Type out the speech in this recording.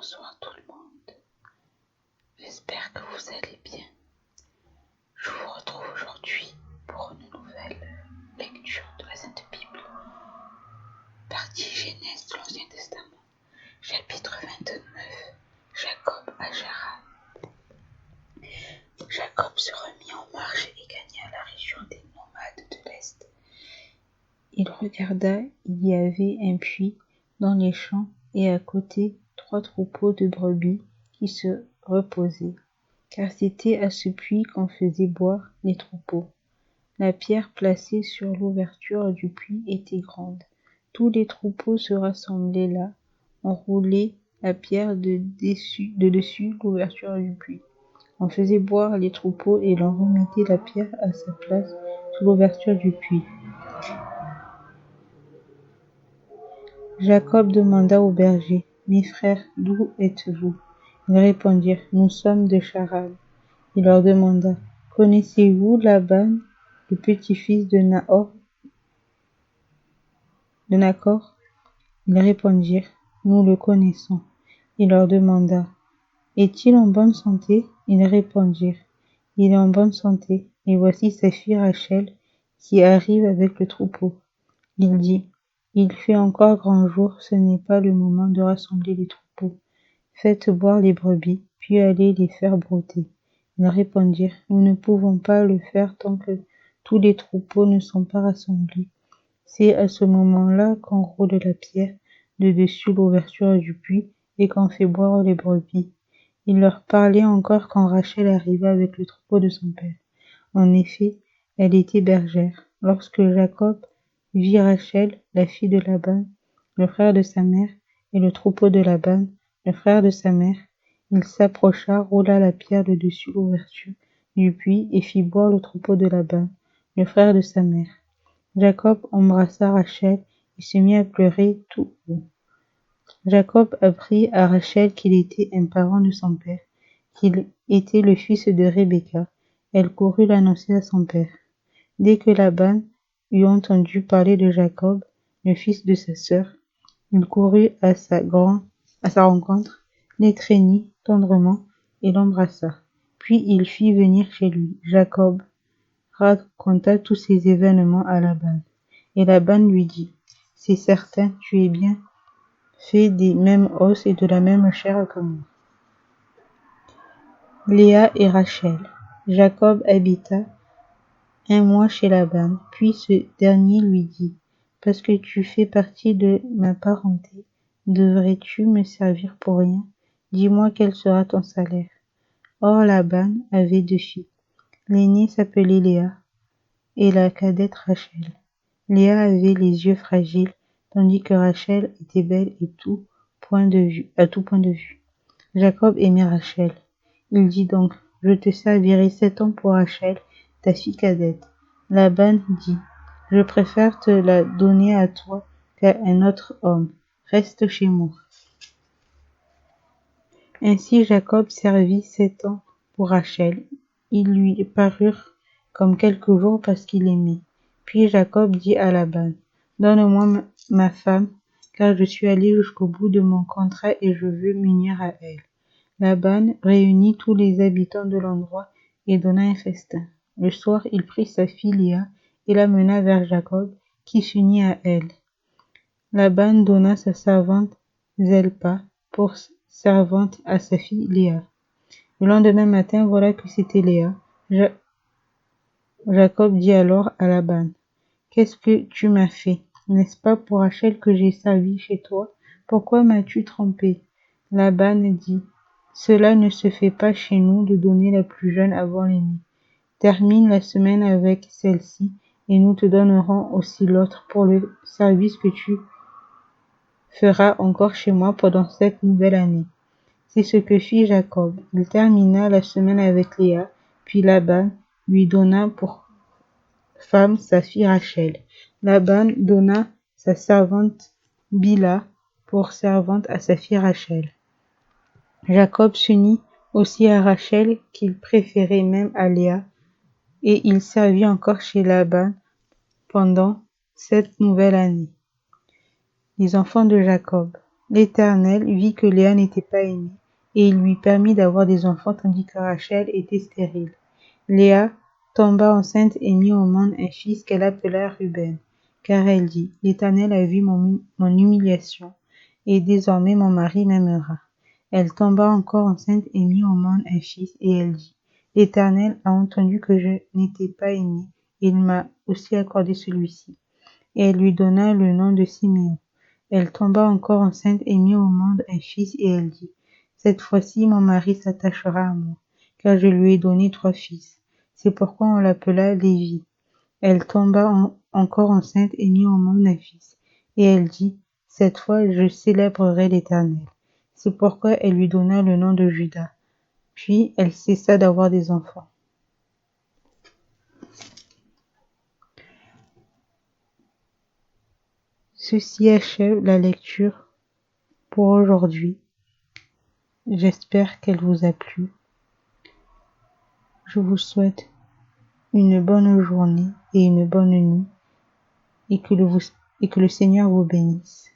Bonsoir tout le monde, j'espère que vous allez bien. Je vous retrouve aujourd'hui pour une nouvelle lecture de la Sainte Bible. Partie Genèse de l'Ancien Testament, chapitre 29, Jacob à Charan. Jacob se remit en marche et gagna la région des nomades de l'Est. Il regarda, il y avait un puits dans les champs et à côté 3 troupeaux de brebis qui se reposaient, car c'était à ce puits qu'on faisait boire les troupeaux. La pierre placée sur l'ouverture du puits était grande. Tous les troupeaux se rassemblaient là. On roulait la pierre de dessus l'ouverture du puits. On faisait boire les troupeaux et l'on remettait la pierre à sa place sur l'ouverture du puits. Jacob demanda aux bergers, « Mes frères, d'où êtes-vous » Ils répondirent, « Nous sommes de Charan. » Il leur demanda, « Connaissez-vous Laban, le petit-fils de Nacor » Ils répondirent, « Nous le connaissons. » Il leur demanda, « Est-il en bonne santé » Ils répondirent, « Il est en bonne santé, et voici sa fille Rachel qui arrive avec le troupeau. » Il dit, « Il fait encore grand jour, ce n'est pas le moment de rassembler les troupeaux. Faites boire les brebis, puis allez les faire brouter. » Ils répondirent, « Nous ne pouvons pas le faire tant que tous les troupeaux ne sont pas rassemblés. » C'est à ce moment-là qu'on roule la pierre de dessus l'ouverture du puits et qu'on fait boire les brebis. Il leur parlait encore quand Rachel arriva avec le troupeau de son père. En effet, elle était bergère. Lorsque Jacob vit Rachel, la fille de Laban, le frère de sa mère, et le troupeau de Laban, le frère de sa mère, il s'approcha, roula la pierre de dessus l'ouverture du puits et fit boire le troupeau de Laban, le frère de sa mère. Jacob embrassa Rachel et se mit à pleurer tout haut. Jacob apprit à Rachel qu'il était un parent de son père, qu'il était le fils de Rebecca. Elle courut l'annoncer à son père. Dès que Laban eut entendu parler de Jacob, le fils de sa sœur, il courut à sa rencontre, l'étreignit tendrement et l'embrassa. Puis il fit venir chez lui. Jacob raconta tous ces événements à Laban. Et Laban lui dit, « C'est certain, tu es bien fait des mêmes os et de la même chair que moi. » Léa et Rachel. Jacob habita 1 mois chez Laban, puis ce dernier lui dit, « Parce que tu fais partie de ma parenté, devrais-tu me servir pour rien? Dis-moi quel sera ton salaire. » Or Laban avait 2 filles. L'aînée s'appelait Léa et la cadette Rachel. Léa avait les yeux fragiles, tandis que Rachel était belle à tout point de vue. Jacob aimait Rachel. Il dit donc, « Je te servirai 7 ans pour Rachel, ta fille cadette. » Laban dit, « Je préfère te la donner à toi qu'à un autre homme. Reste chez moi. » Ainsi Jacob servit 7 ans pour Rachel. Ils lui parurent comme quelques jours parce qu'il aimait. Puis Jacob dit à Laban, « Donne-moi ma femme, car je suis allé jusqu'au bout de mon contrat et je veux m'unir à elle. » Laban réunit tous les habitants de l'endroit et donna un festin. Le soir, il prit sa fille Léa et la mena vers Jacob, qui s'unit à elle. Laban donna sa servante Zilpa pour servante à sa fille Léa. Le lendemain matin, voilà que c'était Léa. Jacob dit alors à Laban, « Qu'est-ce que tu m'as fait? N'est-ce pas pour Rachel que j'ai servi chez toi? Pourquoi m'as-tu trompé ?» Laban dit, « Cela ne se fait pas chez nous de donner la plus jeune avant l'aînée. Termine la semaine avec celle-ci, et nous te donnerons aussi l'autre pour le service que tu feras encore chez moi pendant cette nouvelle année. » C'est ce que fit Jacob. Il termina la semaine avec Léa, puis Laban lui donna pour femme sa fille Rachel. Laban donna sa servante Bila pour servante à sa fille Rachel. Jacob s'unit aussi à Rachel, qu'il préférait même à Léa, et il servit encore chez Laban pendant cette nouvelle année. Les enfants de Jacob. L'Éternel vit que Léa n'était pas aimée, et il lui permit d'avoir des enfants tandis que Rachel était stérile. Léa tomba enceinte et mit au monde un fils qu'elle appela Ruben, car elle dit, l'Éternel a vu mon humiliation, et désormais mon mari m'aimera. Elle tomba encore enceinte et mit au monde un fils, et elle dit, l'Éternel a entendu que je n'étais pas aimée, et il m'a aussi accordé celui-ci. Et elle lui donna le nom de Siméon. Elle tomba encore enceinte et mit au monde un fils, et elle dit, cette fois-ci mon mari s'attachera à moi, car je lui ai donné 3 fils. C'est pourquoi on l'appela Lévi. Elle tomba encore enceinte et mit au monde un fils. Et elle dit, cette fois je célébrerai l'Éternel. C'est pourquoi elle lui donna le nom de Judas. Puis elle cessa d'avoir des enfants. Ceci achève la lecture pour aujourd'hui. J'espère qu'elle vous a plu. Je vous souhaite une bonne journée et une bonne nuit et que le Seigneur vous bénisse.